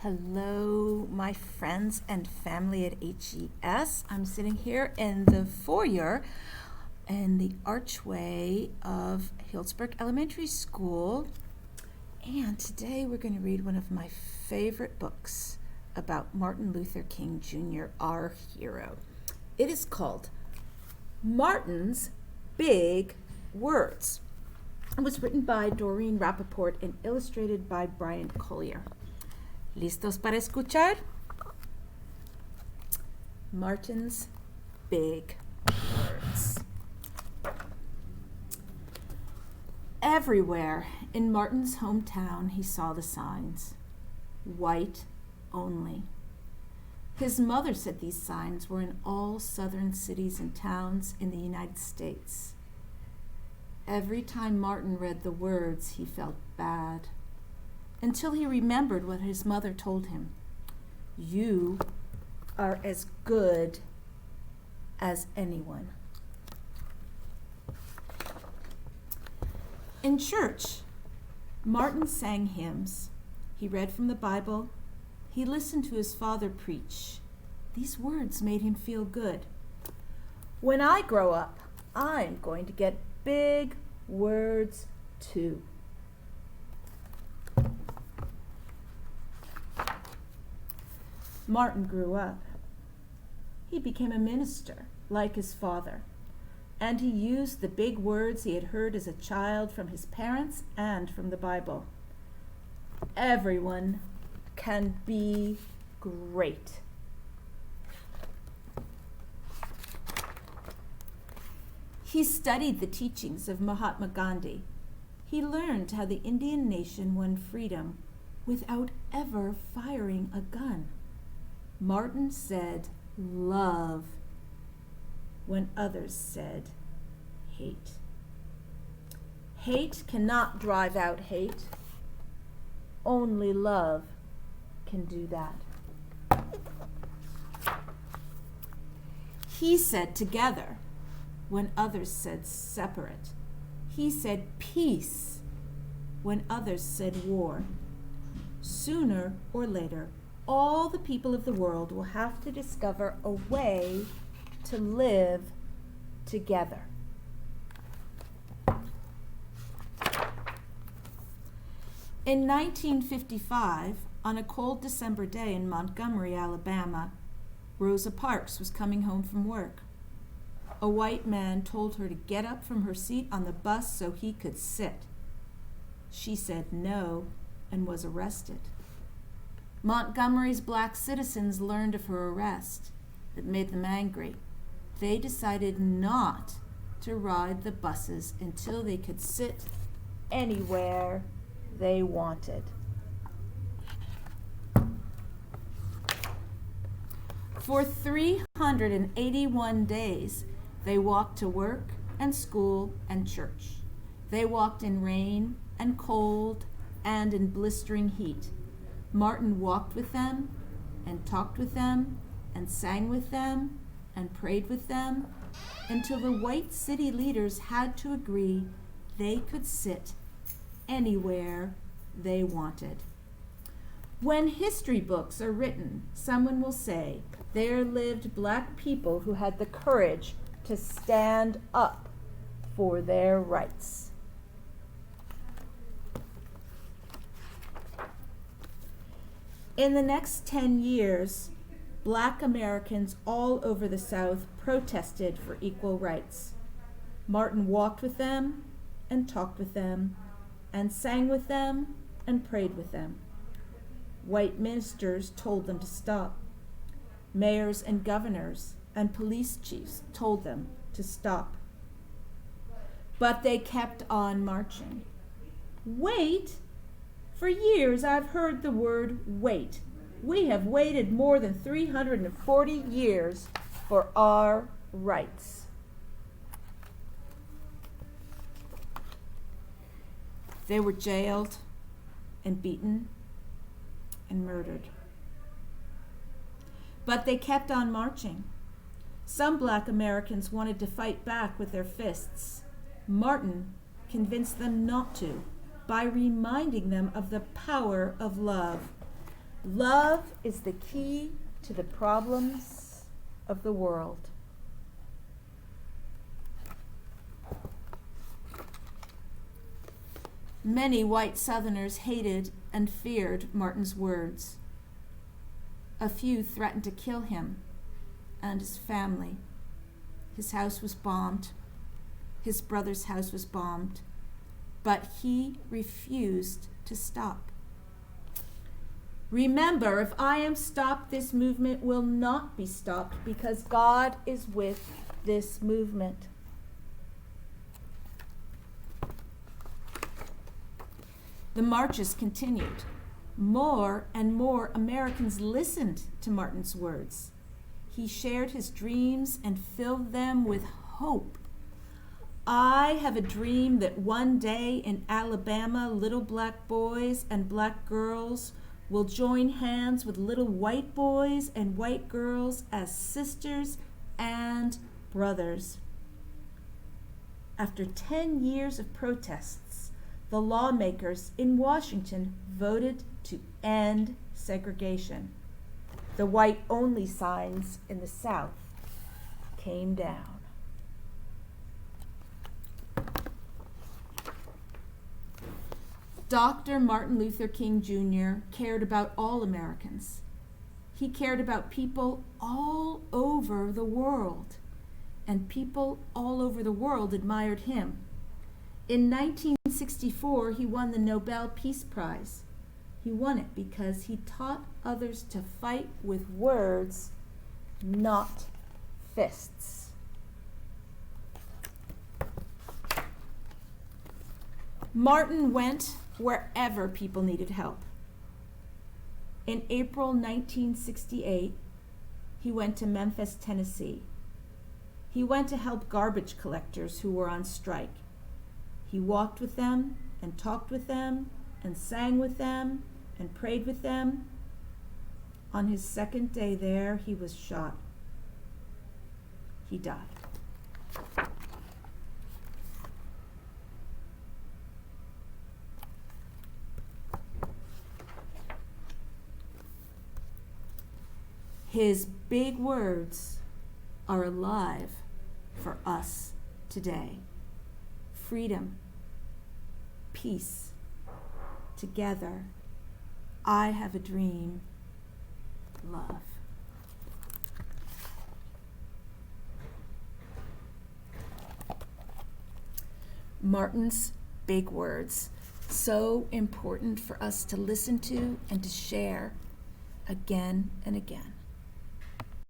Hello, my friends and family at HES. I'm sitting here in the foyer in the archway of Healdsburg Elementary School. And today we're going to read one of my favorite books about Martin Luther King Jr., our hero. It is called Martin's Big Words. It was written by Doreen, Rappaport, and illustrated by Bryan, Collier. ¿Listos para escuchar? Martin's Big Words. Everywhere in Martin's hometown, he saw the signs. White only. His mother said these signs were in all southern cities and towns in the United States. Every time Martin read the words, he felt bad, until he remembered what his mother told him. You are as good as anyone. In church, Martin sang hymns. He read from the Bible. He listened to his father preach. These words made him feel good. When I grow up, I'm going to get big words too. Martin grew up. He became a minister, like his father, and he used the big words he had heard as a child from his parents and from the Bible. Everyone can be great. He studied the teachings of Mahatma Gandhi. He learned how the Indian nation won freedom without ever firing a gun. Martin said love when others said hate. Hate cannot drive out hate. Only love can do that. He said together when others said separate. He said peace when others said war. Sooner or later, all the people of the world will have to discover a way to live together. In 1955, on a cold December day in Montgomery, Alabama, Rosa Parks was coming home from work. A white man told her to get up from her seat on the bus so he could sit. She said no and was arrested. Montgomery's black citizens learned of her arrest. It made them angry. They decided not to ride the buses until they could sit anywhere they wanted. For 381 days, they walked to work and school and church. They walked in rain and cold and in blistering heat. Martin walked with them and talked with them and sang with them and prayed with them until the white city leaders had to agree they could sit anywhere they wanted. When history books are written, someone will say there lived black people who had the courage to stand up for their rights. In the next 10 years, black Americans all over the South protested for equal rights. Martin walked with them and talked with them and sang with them and prayed with them. White ministers told them to stop. Mayors and governors and police chiefs told them to stop. But they kept on marching. Wait! For years I've heard the word wait. We have waited more than 340 years for our rights. They were jailed and beaten and murdered. But they kept on marching. Some black Americans wanted to fight back with their fists. Martin convinced them not to by reminding them of the power of love. Love is the key to the problems of the world. Many white Southerners hated and feared Martin's words. A few threatened to kill him and his family. His house was bombed. His brother's house was bombed. But he refused to stop. Remember, if I am stopped, this movement will not be stopped because God is with this movement. The marches continued. More and more Americans listened to Martin's words. He shared his dreams and filled them with hope. I have a dream that one day in Alabama, little black boys and black girls will join hands with little white boys and white girls as sisters and brothers. After 10 years of protests, the lawmakers in Washington voted to end segregation. The white-only signs in the South came down. Dr. Martin Luther King Jr. cared about all Americans. He cared about people all over the world, and people all over the world admired him. In 1964, he won the Nobel Peace Prize. He won it because he taught others to fight with words, not fists. Martin went wherever people needed help. In April 1968, he went to Memphis, Tennessee. He went to help garbage collectors who were on strike. He walked with them and talked with them and sang with them and prayed with them. On his second day there, he was shot. He died. His big words are alive for us today. Freedom, peace, together. I have a dream, love. Martin's big words, so important for us to listen to and to share again and again.